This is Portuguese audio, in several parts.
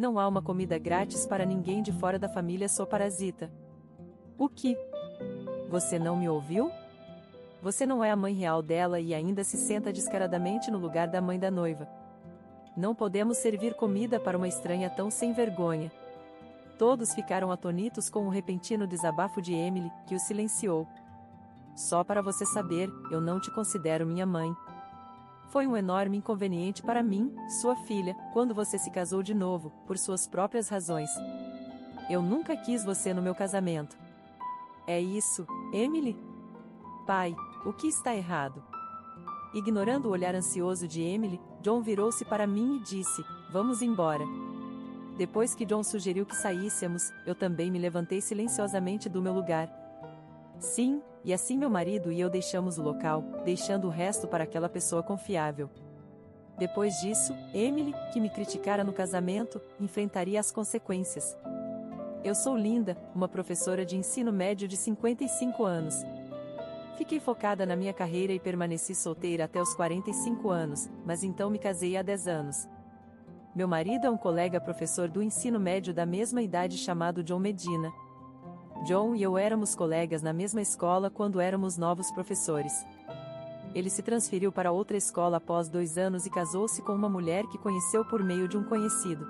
Não há uma comida grátis para ninguém de fora da família sou parasita. O que? Você não me ouviu? Você não é a mãe real dela e ainda se senta descaradamente no lugar da mãe da noiva. Não podemos servir comida para uma estranha tão sem vergonha. Todos ficaram atônitos com o repentino desabafo de Emily, que o silenciou. Só para você saber, eu não te considero minha mãe. Foi um enorme inconveniente para mim, sua filha, quando você se casou de novo, por suas próprias razões. Eu nunca quis você no meu casamento. É isso, Emily? Pai, o que está errado? Ignorando o olhar ansioso de Emily, John virou-se para mim e disse, vamos embora. Depois que John sugeriu que saíssemos, eu também me levantei silenciosamente do meu lugar. Sim, e assim meu marido e eu deixamos o local, deixando o resto para aquela pessoa confiável. Depois disso, Emily, que me criticara no casamento, enfrentaria as consequências. Eu sou Linda, uma professora de ensino médio de 55 anos. Fiquei focada na minha carreira e permaneci solteira até os 45 anos, mas então me casei há 10 anos. Meu marido é um colega professor do ensino médio da mesma idade chamado John Medina. John e eu éramos colegas na mesma escola quando éramos novos professores. Ele se transferiu para outra escola após 2 anos e casou-se com uma mulher que conheceu por meio de um conhecido.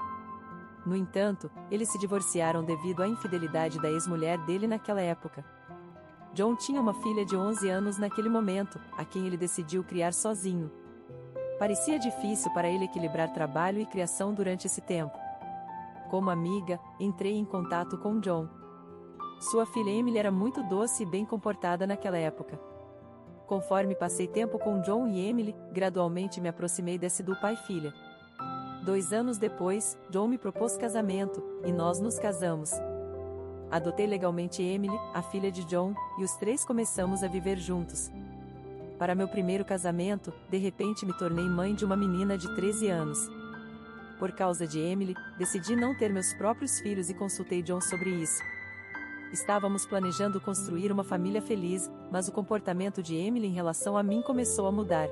No entanto, eles se divorciaram devido à infidelidade da ex-mulher dele naquela época. John tinha uma filha de 11 anos naquele momento, a quem ele decidiu criar sozinho. Parecia difícil para ele equilibrar trabalho e criação durante esse tempo. Como amiga, entrei em contato com John. Sua filha Emily era muito doce e bem comportada naquela época. Conforme passei tempo com John e Emily, gradualmente me aproximei desse do pai-filha. 2 anos depois, John me propôs casamento, e nós nos casamos. Adotei legalmente Emily, a filha de John, e os 3 começamos a viver juntos. Para meu primeiro casamento, de repente me tornei mãe de uma menina de 13 anos. Por causa de Emily, decidi não ter meus próprios filhos e consultei John sobre isso. Estávamos planejando construir uma família feliz, mas o comportamento de Emily em relação a mim começou a mudar.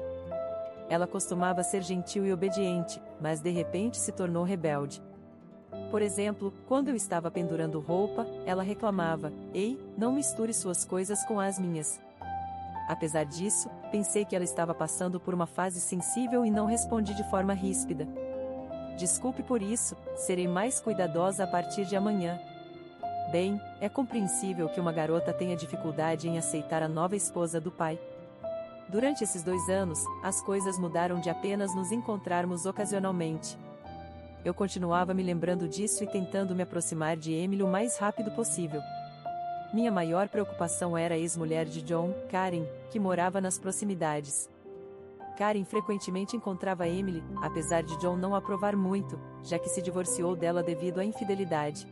Ela costumava ser gentil e obediente, mas de repente se tornou rebelde. Por exemplo, quando eu estava pendurando roupa, ela reclamava, ei, não misture suas coisas com as minhas. Apesar disso, pensei que ela estava passando por uma fase sensível e não respondi de forma ríspida. Desculpe por isso, serei mais cuidadosa a partir de amanhã. Bem, é compreensível que uma garota tenha dificuldade em aceitar a nova esposa do pai. Durante esses 2 anos, as coisas mudaram de apenas nos encontrarmos ocasionalmente. Eu continuava me lembrando disso e tentando me aproximar de Emily o mais rápido possível. Minha maior preocupação era a ex-mulher de John, Karen, que morava nas proximidades. Karen frequentemente encontrava Emily, apesar de John não aprovar muito, já que se divorciou dela devido à infidelidade.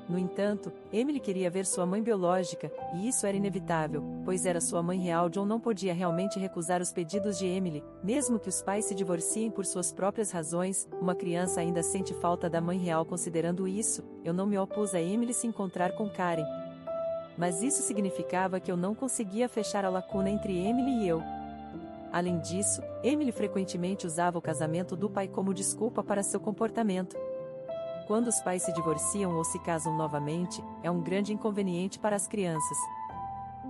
No entanto, Emily queria ver sua mãe biológica, e isso era inevitável, pois era sua mãe real. John não podia realmente recusar os pedidos de Emily, mesmo que os pais se divorciem por suas próprias razões, uma criança ainda sente falta da mãe real. Considerando isso, eu não me opus a Emily se encontrar com Karen. Mas isso significava que eu não conseguia fechar a lacuna entre Emily e eu. Além disso, Emily frequentemente usava o casamento do pai como desculpa para seu comportamento. Quando os pais se divorciam ou se casam novamente, é um grande inconveniente para as crianças.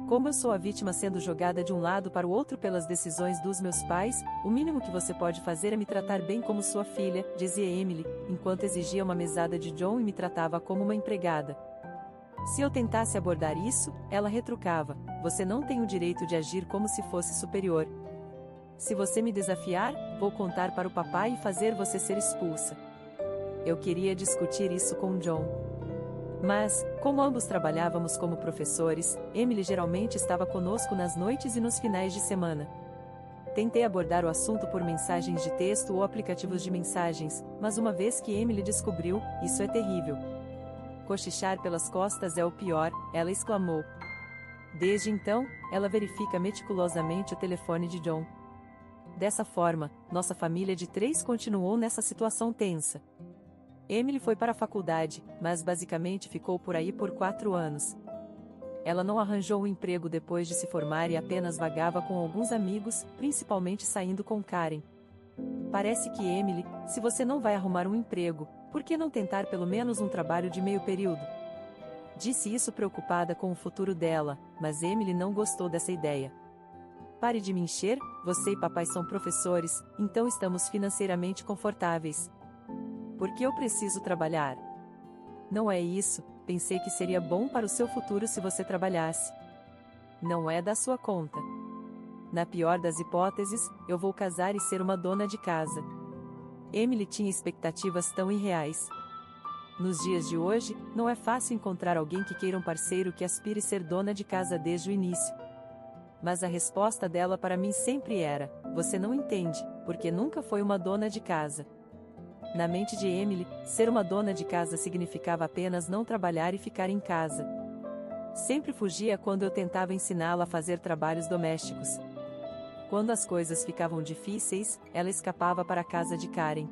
Como eu sou a vítima sendo jogada de um lado para o outro pelas decisões dos meus pais, o mínimo que você pode fazer é me tratar bem como sua filha, dizia Emily, enquanto exigia uma mesada de John e me tratava como uma empregada. Se eu tentasse abordar isso, ela retrucava, você não tem o direito de agir como se fosse superior. Se você me desafiar, vou contar para o papai e fazer você ser expulsa. Eu queria discutir isso com John. Mas, como ambos trabalhávamos como professores, Emily geralmente estava conosco nas noites e nos finais de semana. Tentei abordar o assunto por mensagens de texto ou aplicativos de mensagens, mas uma vez que Emily descobriu, isso é terrível. Cochichar pelas costas é o pior, ela exclamou. Desde então, ela verifica meticulosamente o telefone de John. Dessa forma, nossa família de 3 continuou nessa situação tensa. Emily foi para a faculdade, mas basicamente ficou por aí por 4 anos. Ela não arranjou um emprego depois de se formar e apenas vagava com alguns amigos, principalmente saindo com Karen. Parece que Emily, se você não vai arrumar um emprego, Por que não tentar pelo menos um trabalho de meio período? Disse isso preocupada com o futuro dela, mas Emily não gostou dessa ideia. Pare de me encher, você e papai são professores, então estamos financeiramente confortáveis. Por que eu preciso trabalhar? Não é isso, pensei que seria bom para o seu futuro se você trabalhasse. Não é da sua conta. Na pior das hipóteses, eu vou casar e ser uma dona de casa. Emily tinha expectativas tão irreais. Nos dias de hoje, não é fácil encontrar alguém que queira um parceiro que aspire ser dona de casa desde o início. Mas a resposta dela para mim sempre era: você não entende, porque nunca foi uma dona de casa. Na mente de Emily, ser uma dona de casa significava apenas não trabalhar e ficar em casa. Sempre fugia quando eu tentava ensiná-la a fazer trabalhos domésticos. Quando as coisas ficavam difíceis, ela escapava para a casa de Karen.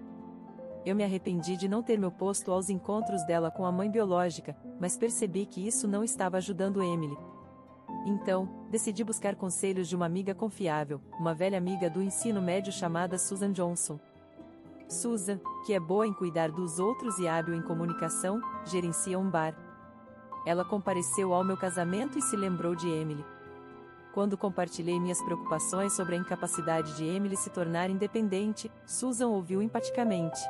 Eu me arrependi de não ter me oposto aos encontros dela com a mãe biológica, mas percebi que isso não estava ajudando Emily. Então, decidi buscar conselhos de uma amiga confiável, uma velha amiga do ensino médio chamada Susan Johnson. Susan, que é boa em cuidar dos outros e hábil em comunicação, gerencia um bar. Ela compareceu ao meu casamento e se lembrou de Emily. Quando compartilhei minhas preocupações sobre a incapacidade de Emily se tornar independente, Susan ouviu empaticamente.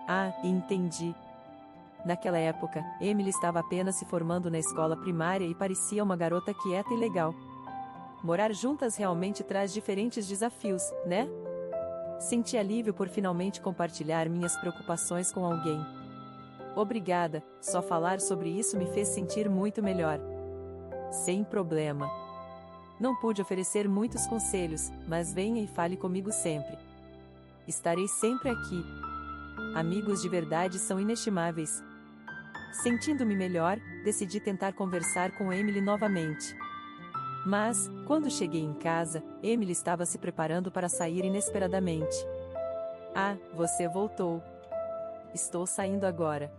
Ah, entendi. Naquela época, Emily estava apenas se formando na escola primária e parecia uma garota quieta e legal. Morar juntas realmente traz diferentes desafios, né? Senti alívio por finalmente compartilhar minhas preocupações com alguém. Obrigada, só falar sobre isso me fez sentir muito melhor. Sem problema. Não pude oferecer muitos conselhos, mas venha e fale comigo sempre. Estarei sempre aqui. Amigos de verdade são inestimáveis. Sentindo-me melhor, decidi tentar conversar com Emily novamente. Mas, quando cheguei em casa, Emily estava se preparando para sair inesperadamente. Ah, você voltou. Estou saindo agora.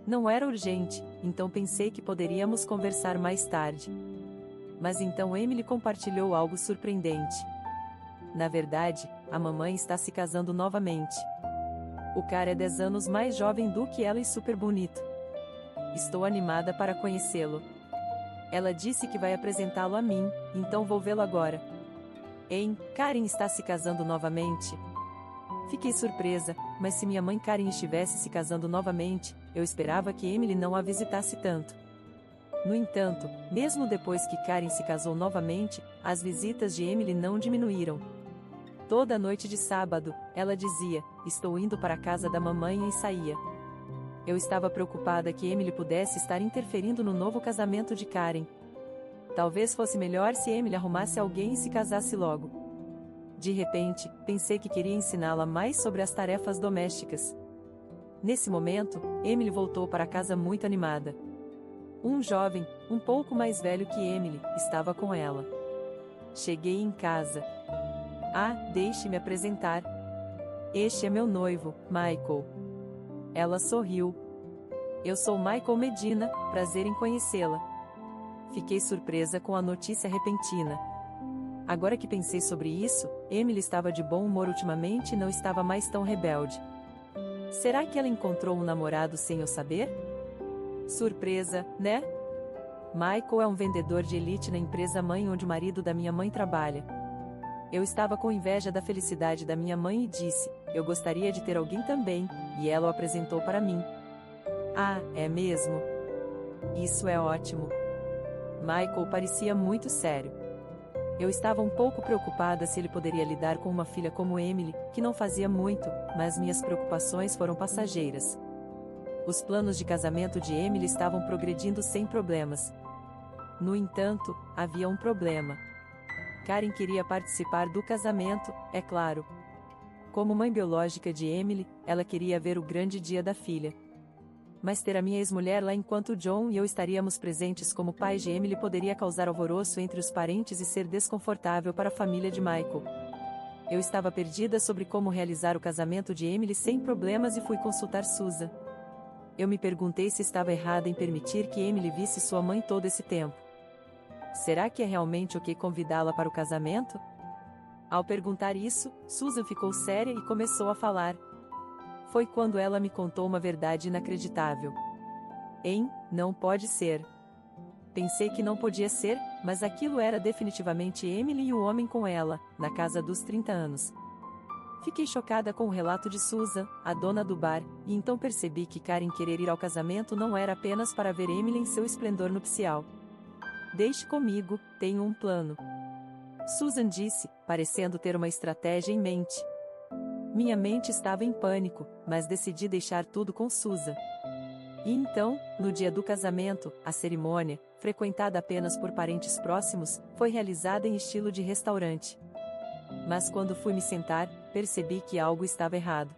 Não era urgente, então pensei que poderíamos conversar mais tarde. Mas então Emily compartilhou algo surpreendente. Na verdade, a mamãe está se casando novamente. O cara é 10 anos mais jovem do que ela e super bonito. Estou animada para conhecê-lo. Ela disse que vai apresentá-lo a mim, então vou vê-lo agora. Hein, Karen está se casando novamente? Fiquei surpresa, mas se minha mãe Karen estivesse se casando novamente, eu esperava que Emily não a visitasse tanto. No entanto, mesmo depois que Karen se casou novamente, as visitas de Emily não diminuíram. Toda noite de sábado, ela dizia: estou indo para a casa da mamãe, e saía. Eu estava preocupada que Emily pudesse estar interferindo no novo casamento de Karen. Talvez fosse melhor se Emily arrumasse alguém e se casasse logo. De repente, pensei que queria ensiná-la mais sobre as tarefas domésticas. Nesse momento, Emily voltou para casa muito animada. Um jovem, um pouco mais velho que Emily, estava com ela. Cheguei em casa. Ah, deixe-me apresentar. Este é meu noivo, Michael. Ela sorriu. Eu sou Michael Medina, prazer em conhecê-la. Fiquei surpresa com a notícia repentina. Agora que pensei sobre isso, Emily estava de bom humor ultimamente e não estava mais tão rebelde. Será que ela encontrou um namorado sem eu saber? Surpresa, né? Michael é um vendedor de elite na empresa mãe onde o marido da minha mãe trabalha. Eu estava com inveja da felicidade da minha mãe e disse: eu gostaria de ter alguém também, e ela o apresentou para mim. Ah, é mesmo? Isso é ótimo. Michael parecia muito sério. Eu estava um pouco preocupada se ele poderia lidar com uma filha como Emily, que não fazia muito, mas minhas preocupações foram passageiras. Os planos de casamento de Emily estavam progredindo sem problemas. No entanto, havia um problema. Karen queria participar do casamento, é claro. Como mãe biológica de Emily, ela queria ver o grande dia da filha. Mas ter a minha ex-mulher lá enquanto John e eu estaríamos presentes como pais de Emily poderia causar alvoroço entre os parentes e ser desconfortável para a família de Michael. Eu estava perdida sobre como realizar o casamento de Emily sem problemas e fui consultar Susan. Eu me perguntei se estava errada em permitir que Emily visse sua mãe todo esse tempo. Será que é realmente ok convidá-la para o casamento? Ao perguntar isso, Susan ficou séria e começou a falar. foi quando ela me contou uma verdade inacreditável. Não pode ser. Pensei que não podia ser, mas aquilo era definitivamente Emily e o homem com ela, na casa dos 30 anos. Fiquei chocada com o relato de Susan, a dona do bar, e então percebi que Karen querer ir ao casamento não era apenas para ver Emily em seu esplendor nupcial. Deixe comigo, tenho um plano. Susan disse, parecendo ter uma estratégia em mente. Minha mente estava em pânico, mas decidi deixar tudo com Susan. E então, no dia do casamento, a cerimônia, frequentada apenas por parentes próximos, foi realizada em estilo de restaurante. Mas quando fui me sentar, percebi que algo estava errado.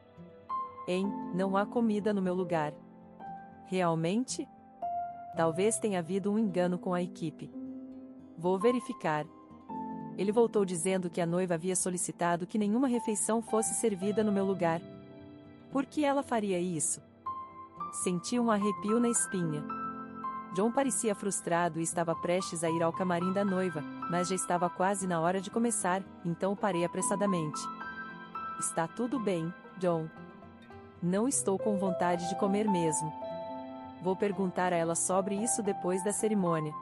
Não há comida no meu lugar. Realmente? Talvez tenha havido um engano com a equipe. Vou verificar. Ele voltou dizendo que a noiva havia solicitado que nenhuma refeição fosse servida no meu lugar. Por que ela faria isso? Senti um arrepio na espinha. John parecia frustrado e estava prestes a ir ao camarim da noiva, mas já estava quase na hora de começar, então parei apressadamente. Está tudo bem, John. Não estou com vontade de comer mesmo. Vou perguntar a ela sobre isso depois da cerimônia.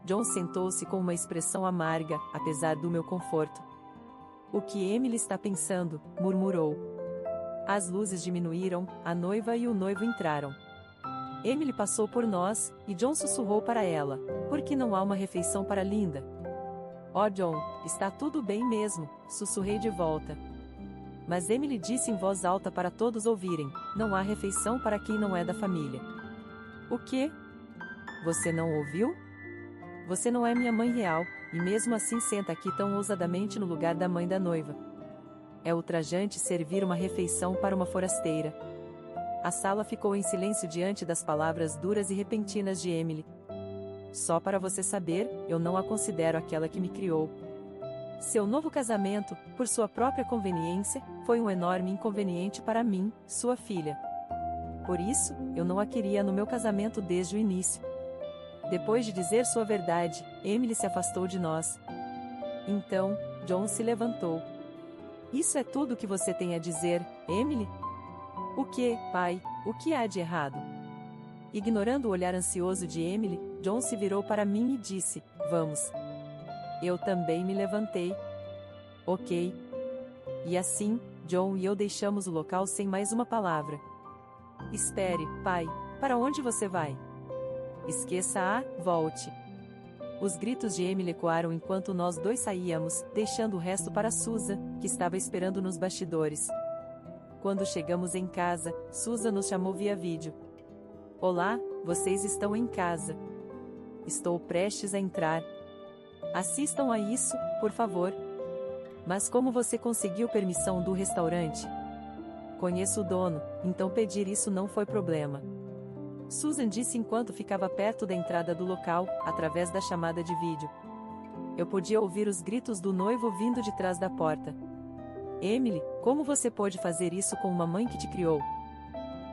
John sentou-se com uma expressão amarga, apesar do meu conforto. O que Emily está pensando? Murmurou. As luzes diminuíram, a noiva e o noivo entraram. Emily passou por nós, e John sussurrou para ela: por que não há uma refeição para Linda? Oh John, está tudo bem mesmo, sussurrei de volta. Mas Emily disse em voz alta para todos ouvirem: não há refeição para quem não é da família. O quê? Você não ouviu? Você não é minha mãe real, e mesmo assim senta aqui tão ousadamente no lugar da mãe da noiva. É ultrajante servir uma refeição para uma forasteira. A sala ficou em silêncio diante das palavras duras e repentinas de Emily. Só para você saber, eu não a considero aquela que me criou. Seu novo casamento, por sua própria conveniência, foi um enorme inconveniente para mim, sua filha. Por isso, eu não a queria no meu casamento desde o início. Depois de dizer sua verdade, Emily se afastou de nós. Então, John se levantou. Isso é tudo o que você tem a dizer, Emily? O que, pai, o que há de errado? Ignorando o olhar ansioso de Emily, John se virou para mim e disse: vamos. Eu também me levantei. Ok. E assim, John e eu deixamos o local sem mais uma palavra. Espere, pai, para onde você vai? Esqueça volte. Os gritos de Emily ecoaram enquanto nós dois saíamos, deixando o resto para Susan, que estava esperando nos bastidores. Quando chegamos em casa, Susan nos chamou via vídeo. Olá, vocês estão em casa. Estou prestes a entrar. Assistam a isso, por favor. Mas como você conseguiu permissão do restaurante? Conheço o dono, então pedir isso não foi problema. Susan disse enquanto ficava perto da entrada do local, através da chamada de vídeo. Eu podia ouvir os gritos do noivo vindo de trás da porta. Emily, como você pôde fazer isso com uma mãe que te criou?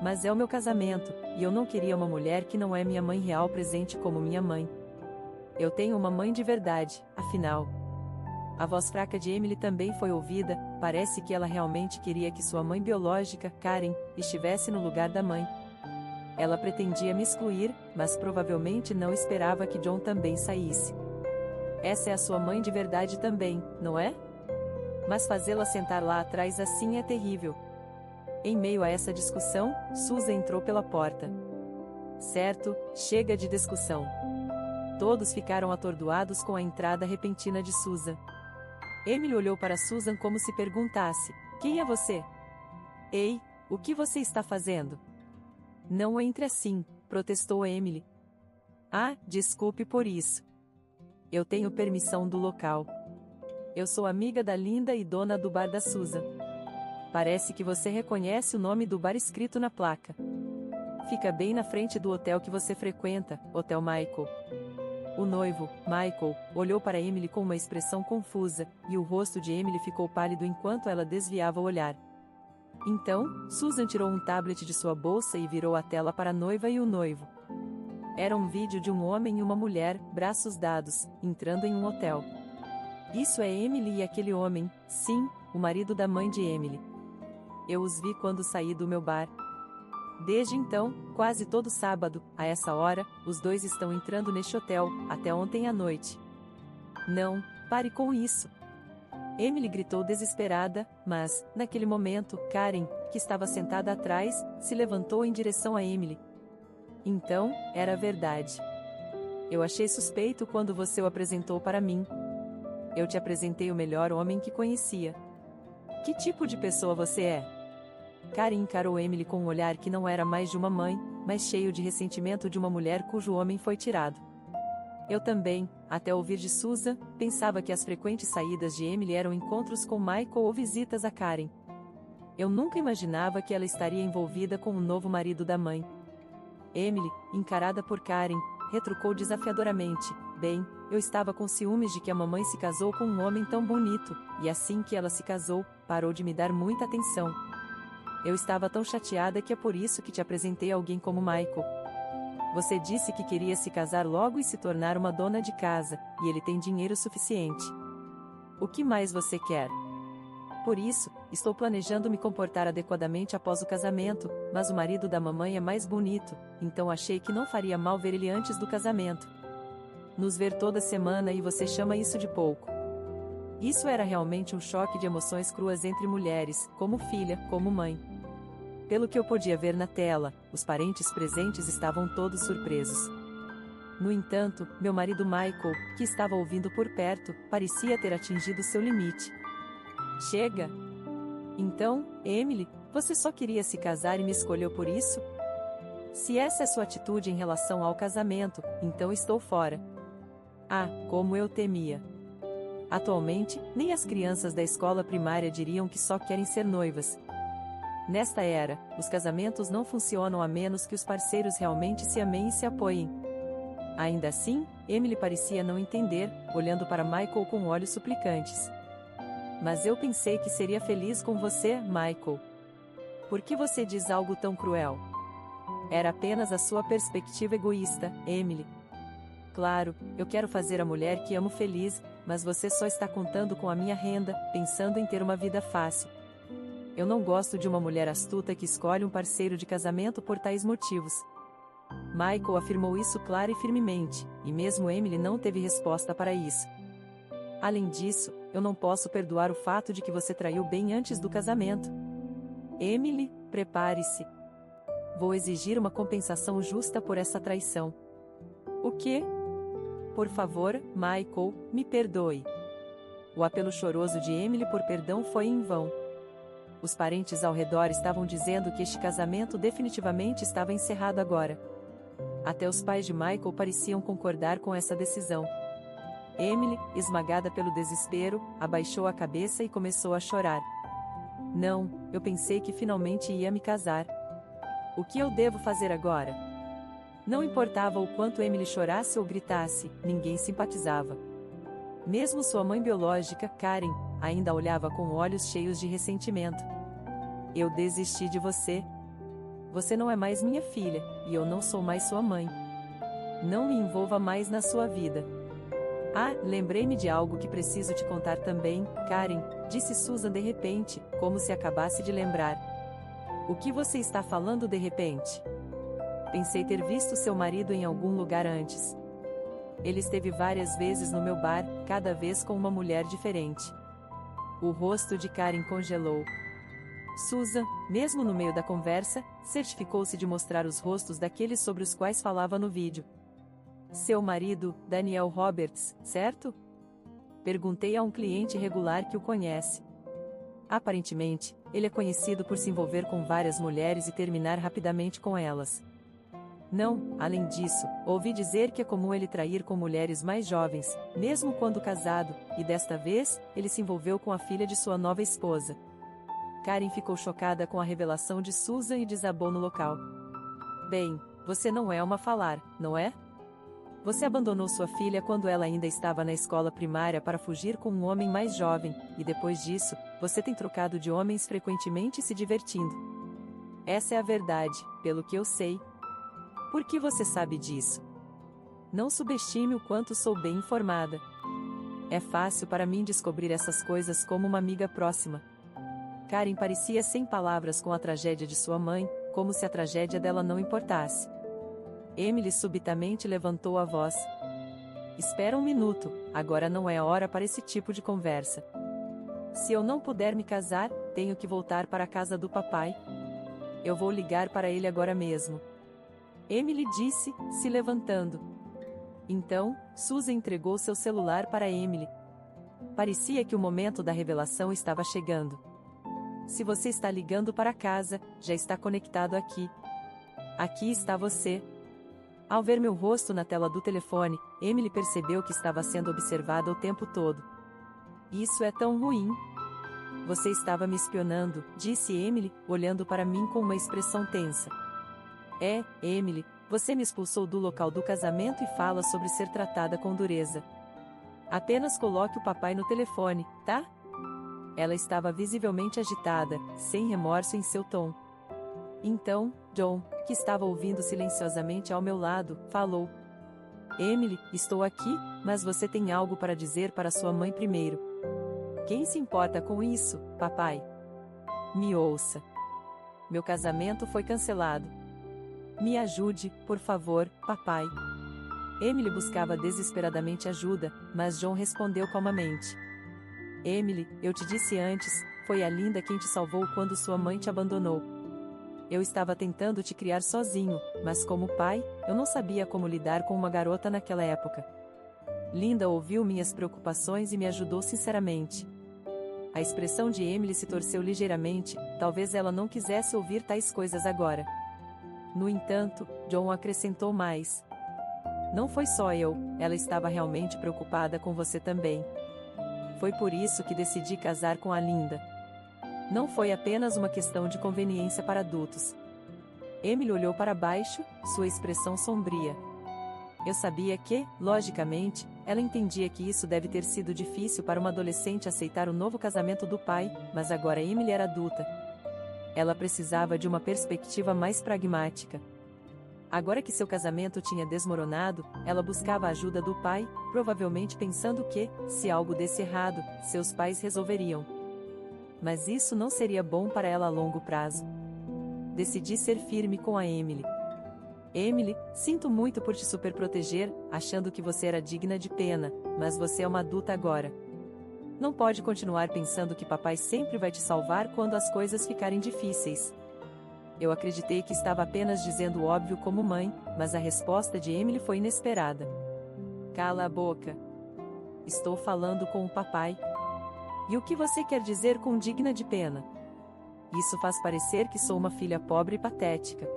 Mas é o meu casamento, e eu não queria uma mulher que não é minha mãe real presente como minha mãe. Eu tenho uma mãe de verdade, afinal. A voz fraca de Emily também foi ouvida, parece que ela realmente queria que sua mãe biológica, Karen, estivesse no lugar da mãe. Ela pretendia me excluir, mas provavelmente não esperava que John também saísse. Essa é a sua mãe de verdade também, não é? Mas fazê-la sentar lá atrás assim é terrível. Em meio a essa discussão, Susan entrou pela porta. Certo, chega de discussão. Todos ficaram atordoados com a entrada repentina de Susan. Emily olhou para Susan como se perguntasse: quem é você? Ei, o que você está fazendo? Não entre assim, protestou Emily. Ah, desculpe por isso. Eu tenho permissão do local. Eu sou amiga da Linda e dona do bar da Susan. Parece que você reconhece o nome do bar escrito na placa. Fica bem na frente do hotel que você frequenta, Hotel Michael. O noivo, Michael, olhou para Emily com uma expressão confusa, e o rosto de Emily ficou pálido enquanto ela desviava o olhar. Então, Susan tirou um tablet de sua bolsa e virou a tela para a noiva e o noivo. Era um vídeo de um homem e uma mulher, braços dados, entrando em um hotel. Isso é Emily e aquele homem, sim, o marido da mãe de Emily. Eu os vi quando saí do meu bar. Desde então, quase todo sábado, a essa hora, os dois estão entrando neste hotel, até ontem à noite. Não, pare com isso. Emily gritou desesperada, mas, naquele momento, Karen, que estava sentada atrás, se levantou em direção a Emily. Então, era verdade. Eu achei suspeito quando você o apresentou para mim. Eu te apresentei o melhor homem que conhecia. Que tipo de pessoa você é? Karen encarou Emily com um olhar que não era mais de uma mãe, mas cheio de ressentimento de uma mulher cujo homem foi tirado. Eu também, até ouvir de Susan, pensava que as frequentes saídas de Emily eram encontros com Michael ou visitas a Karen. Eu nunca imaginava que ela estaria envolvida com o novo marido da mãe. Emily, encarada por Karen, retrucou desafiadoramente: bem, eu estava com ciúmes de que a mamãe se casou com um homem tão bonito, e assim que ela se casou, parou de me dar muita atenção. Eu estava tão chateada que é por isso que te apresentei a alguém como Michael. Você disse que queria se casar logo e se tornar uma dona de casa, e ele tem dinheiro suficiente. O que mais você quer? Por isso, estou planejando me comportar adequadamente após o casamento, mas o marido da mamãe é mais bonito, então achei que não faria mal ver ele antes do casamento. Nos ver toda semana e você chama isso de pouco. Isso era realmente um choque de emoções cruas entre mulheres, como filha, como mãe. Pelo que eu podia ver na tela, os parentes presentes estavam todos surpresos. No entanto, meu marido Michael, que estava ouvindo por perto, parecia ter atingido seu limite. Chega! Então, Emily, você só queria se casar e me escolheu por isso? Se essa é sua atitude em relação ao casamento, então estou fora. Ah, como eu temia! Atualmente, nem as crianças da escola primária diriam que só querem ser noivas. Nesta era, os casamentos não funcionam a menos que os parceiros realmente se amem e se apoiem. Ainda assim, Emily parecia não entender, olhando para Michael com olhos suplicantes. Mas eu pensei que seria feliz com você, Michael. Por que você diz algo tão cruel? Era apenas a sua perspectiva egoísta, Emily. Claro, eu quero fazer a mulher que amo feliz, mas você só está contando com a minha renda, pensando em ter uma vida fácil. Eu não gosto de uma mulher astuta que escolhe um parceiro de casamento por tais motivos. Michael afirmou isso clara e firmemente, e mesmo Emily não teve resposta para isso. Além disso, eu não posso perdoar o fato de que você traiu bem antes do casamento. Emily, prepare-se. Vou exigir uma compensação justa por essa traição. O quê? Por favor, Michael, me perdoe. O apelo choroso de Emily por perdão foi em vão. Os parentes ao redor estavam dizendo que este casamento definitivamente estava encerrado agora. Até os pais de Michael pareciam concordar com essa decisão. Emily, esmagada pelo desespero, abaixou a cabeça e começou a chorar. Não, eu pensei que finalmente ia me casar. O que eu devo fazer agora? Não importava o quanto Emily chorasse ou gritasse, ninguém simpatizava. Mesmo sua mãe biológica, Karen, ainda a olhava com olhos cheios de ressentimento. Eu desisti de você. Você não é mais minha filha, e eu não sou mais sua mãe. Não me envolva mais na sua vida. Ah, lembrei-me de algo que preciso te contar também, Karen, disse Susan de repente, como se acabasse de lembrar. O que você está falando de repente? Pensei ter visto seu marido em algum lugar antes. Ele esteve várias vezes no meu bar, cada vez com uma mulher diferente. O rosto de Karen congelou. Susan, mesmo no meio da conversa, certificou-se de mostrar os rostos daqueles sobre os quais falava no vídeo. Seu marido, Daniel Roberts, certo? Perguntei a um cliente regular que o conhece. Aparentemente, ele é conhecido por se envolver com várias mulheres e terminar rapidamente com elas. Não, além disso, ouvi dizer que é comum ele trair com mulheres mais jovens, mesmo quando casado, e desta vez, ele se envolveu com a filha de sua nova esposa. Karen ficou chocada com a revelação de Susan e desabou no local. Bem, você não é uma falar, não é? Você abandonou sua filha quando ela ainda estava na escola primária para fugir com um homem mais jovem, e depois disso, você tem trocado de homens frequentemente se divertindo. Essa é a verdade, pelo que eu sei. Por que você sabe disso? Não subestime o quanto sou bem informada. É fácil para mim descobrir essas coisas como uma amiga próxima. Karen parecia sem palavras com a tragédia de sua mãe, como se a tragédia dela não importasse. Emily subitamente levantou a voz. Espera um minuto, agora não é a hora para esse tipo de conversa. Se eu não puder me casar, tenho que voltar para a casa do papai. Eu vou ligar para ele agora mesmo. Emily disse, se levantando. Então, Susan entregou seu celular para Emily. Parecia que o momento da revelação estava chegando. Se você está ligando para casa, já está conectado aqui. Aqui está você. Ao ver meu rosto na tela do telefone, Emily percebeu que estava sendo observada o tempo todo. Isso é tão ruim. Você estava me espionando, disse Emily, olhando para mim com uma expressão tensa. Emily, você me expulsou do local do casamento e fala sobre ser tratada com dureza. Apenas coloque o papai no telefone, tá? Ela estava visivelmente agitada, sem remorso em seu tom. Então, John, que estava ouvindo silenciosamente ao meu lado, falou. Emily, estou aqui, mas você tem algo para dizer para sua mãe primeiro. Quem se importa com isso, papai? Me ouça. Meu casamento foi cancelado. Me ajude, por favor, papai. Emily buscava desesperadamente ajuda, mas John respondeu calmamente. Emily, eu te disse antes, foi a Linda quem te salvou quando sua mãe te abandonou. Eu estava tentando te criar sozinho, mas como pai, eu não sabia como lidar com uma garota naquela época. Linda ouviu minhas preocupações e me ajudou sinceramente. A expressão de Emily se torceu ligeiramente, talvez ela não quisesse ouvir tais coisas agora. No entanto, John acrescentou mais. Não foi só eu, ela estava realmente preocupada com você também. Foi por isso que decidi casar com a Linda. Não foi apenas uma questão de conveniência para adultos. Emily olhou para baixo, sua expressão sombria. Eu sabia que, logicamente, ela entendia que isso deve ter sido difícil para uma adolescente aceitar o novo casamento do pai, mas agora Emily era adulta. Ela precisava de uma perspectiva mais pragmática. Agora que seu casamento tinha desmoronado, ela buscava a ajuda do pai, provavelmente pensando que, se algo desse errado, seus pais resolveriam. Mas isso não seria bom para ela a longo prazo. Decidi ser firme com a Emily. Emily, sinto muito por te superproteger, achando que você era digna de pena, mas você é uma adulta agora. Não pode continuar pensando que papai sempre vai te salvar quando as coisas ficarem difíceis. Eu acreditei que estava apenas dizendo o óbvio como mãe, mas a resposta de Emily foi inesperada. Cala a boca. Estou falando com o papai. E o que você quer dizer com digna de pena? Isso faz parecer que sou uma filha pobre e patética.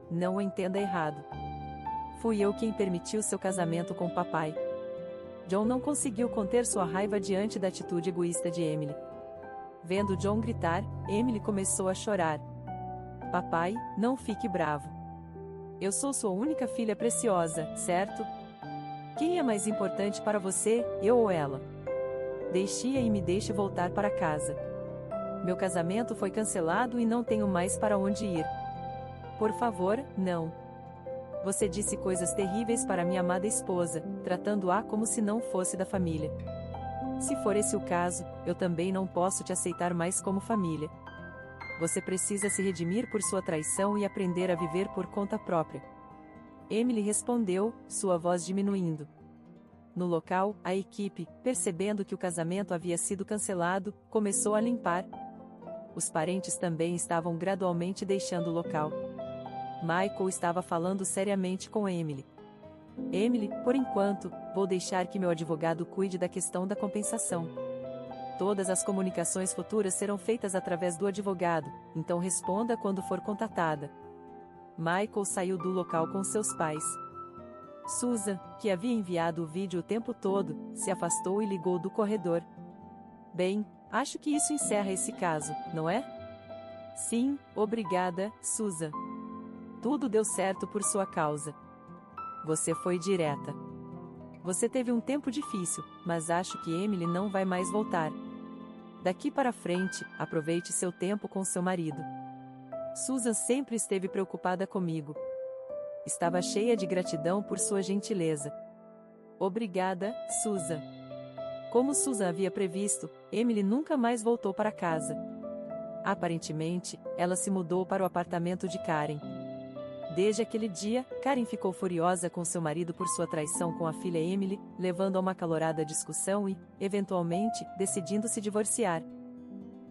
Não o entenda errado. Fui eu quem permitiu seu casamento com o papai. John não conseguiu conter sua raiva diante da atitude egoísta de Emily. Vendo John gritar, Emily começou a chorar. Papai, não fique bravo. Eu sou sua única filha preciosa, certo? Quem é mais importante para você, eu ou ela? Deixe-a e me deixe voltar para casa. Meu casamento foi cancelado e não tenho mais para onde ir. Por favor, não. Você disse coisas terríveis para minha amada esposa, tratando-a como se não fosse da família. Se for esse o caso, eu também não posso te aceitar mais como família. Você precisa se redimir por sua traição e aprender a viver por conta própria. Emily respondeu, sua voz diminuindo. No local, a equipe, percebendo que o casamento havia sido cancelado, começou a limpar. Os parentes também estavam gradualmente deixando o local. Michael estava falando seriamente com Emily. Emily, por enquanto, vou deixar que meu advogado cuide da questão da compensação. Todas as comunicações futuras serão feitas através do advogado, então responda quando for contatada. Michael saiu do local com seus pais. Susan, que havia enviado o vídeo o tempo todo, se afastou e ligou do corredor. Bem, acho que isso encerra esse caso, não é? Sim, obrigada, Susan. Tudo deu certo por sua causa. Você foi direta. Você teve um tempo difícil, mas acho que Emily não vai mais voltar. Daqui para frente, aproveite seu tempo com seu marido. Susan sempre esteve preocupada comigo. Estava cheia de gratidão por sua gentileza. Obrigada, Susan. Como Susan havia previsto, Emily nunca mais voltou para casa. Aparentemente, ela se mudou para o apartamento de Karen. Desde aquele dia, Karen ficou furiosa com seu marido por sua traição com a filha Emily, levando a uma acalorada discussão e, eventualmente, decidindo se divorciar.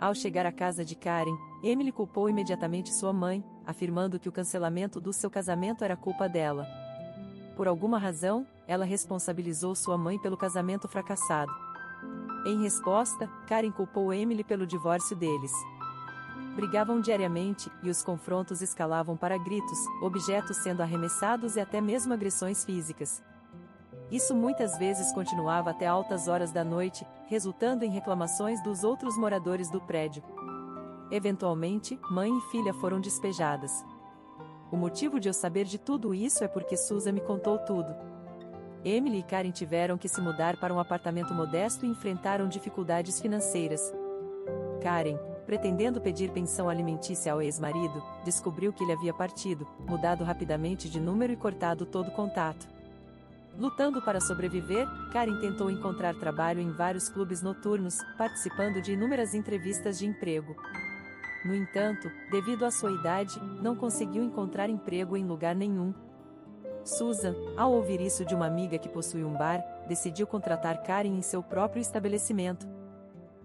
Ao chegar à casa de Karen, Emily culpou imediatamente sua mãe, afirmando que o cancelamento do seu casamento era culpa dela. Por alguma razão, ela responsabilizou sua mãe pelo casamento fracassado. Em resposta, Karen culpou Emily pelo divórcio deles. Brigavam diariamente, e os confrontos escalavam para gritos, objetos sendo arremessados e até mesmo agressões físicas. Isso muitas vezes continuava até altas horas da noite, resultando em reclamações dos outros moradores do prédio. Eventualmente, mãe e filha foram despejadas. O motivo de eu saber de tudo isso é porque Susan me contou tudo. Emily e Karen tiveram que se mudar para um apartamento modesto e enfrentaram dificuldades financeiras. Karen, pretendendo pedir pensão alimentícia ao ex-marido, descobriu que ele havia partido, mudado rapidamente de número e cortado todo contato. Lutando para sobreviver, Karen tentou encontrar trabalho em vários clubes noturnos, participando de inúmeras entrevistas de emprego. No entanto, devido à sua idade, não conseguiu encontrar emprego em lugar nenhum. Susan, ao ouvir isso de uma amiga que possui um bar, decidiu contratar Karen em seu próprio estabelecimento.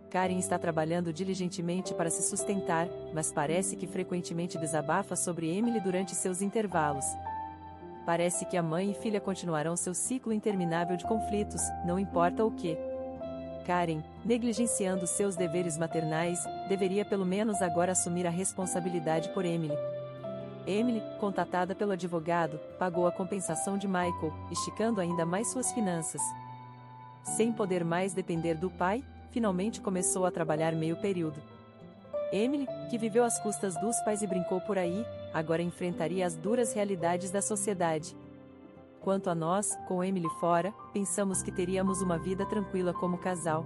Karen está trabalhando diligentemente para se sustentar, mas parece que frequentemente desabafa sobre Emily durante seus intervalos. Parece que a mãe e filha continuarão seu ciclo interminável de conflitos, não importa o que. Karen, negligenciando seus deveres maternais, deveria pelo menos agora assumir a responsabilidade por Emily. Emily, contatada pelo advogado, pagou a compensação de Michael, esticando ainda mais suas finanças. Sem poder mais depender do pai, finalmente começou a trabalhar meio período. Emily, que viveu às custas dos pais e brincou por aí, agora enfrentaria as duras realidades da sociedade. Quanto a nós, com Emily fora, pensamos que teríamos uma vida tranquila como casal.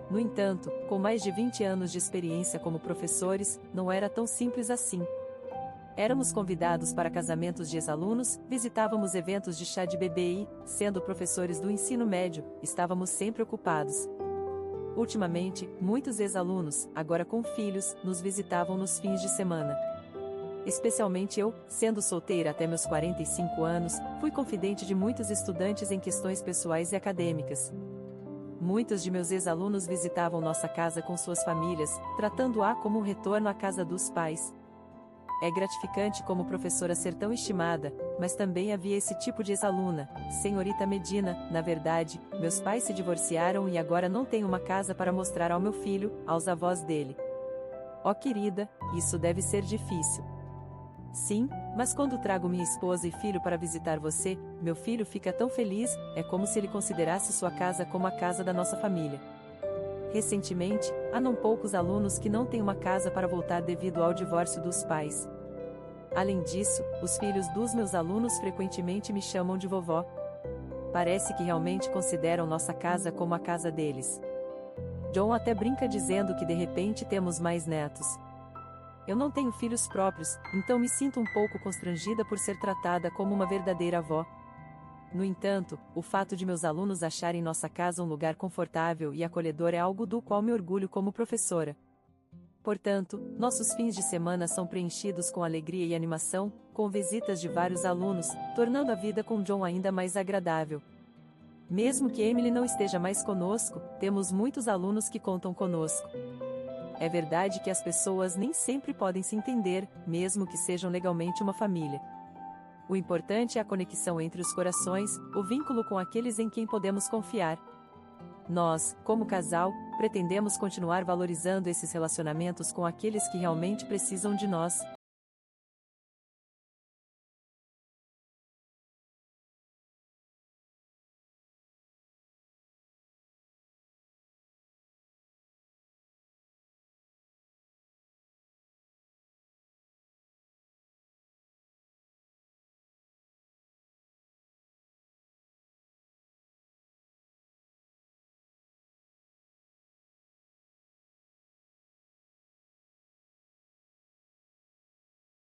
No entanto, com mais de 20 anos de experiência como professores, não era tão simples assim. Éramos convidados para casamentos de ex-alunos, visitávamos eventos de chá de bebê e, sendo professores do ensino médio, estávamos sempre ocupados. Ultimamente, muitos ex-alunos, agora com filhos, nos visitavam nos fins de semana. Especialmente eu, sendo solteira até meus 45 anos, fui confidente de muitos estudantes em questões pessoais e acadêmicas. Muitos de meus ex-alunos visitavam nossa casa com suas famílias, tratando-a como um retorno à casa dos pais. É gratificante como professora ser tão estimada, mas também havia esse tipo de ex-aluna, senhorita Medina. Na verdade, meus pais se divorciaram e agora não tenho uma casa para mostrar ao meu filho, aos avós dele. Oh querida, isso deve ser difícil. Sim, mas quando trago minha esposa e filho para visitar você, meu filho fica tão feliz, é como se ele considerasse sua casa como a casa da nossa família. Recentemente, há não poucos alunos que não têm uma casa para voltar devido ao divórcio dos pais. Além disso, os filhos dos meus alunos frequentemente me chamam de vovó. Parece que realmente consideram nossa casa como a casa deles. John até brinca dizendo que de repente temos mais netos. Eu não tenho filhos próprios, então me sinto um pouco constrangida por ser tratada como uma verdadeira avó. No entanto, o fato de meus alunos acharem nossa casa um lugar confortável e acolhedor é algo do qual me orgulho como professora. Portanto, nossos fins de semana são preenchidos com alegria e animação, com visitas de vários alunos, tornando a vida com John ainda mais agradável. Mesmo que Emily não esteja mais conosco, temos muitos alunos que contam conosco. É verdade que as pessoas nem sempre podem se entender, mesmo que sejam legalmente uma família. O importante é a conexão entre os corações, o vínculo com aqueles em quem podemos confiar. Nós, como casal, pretendemos continuar valorizando esses relacionamentos com aqueles que realmente precisam de nós.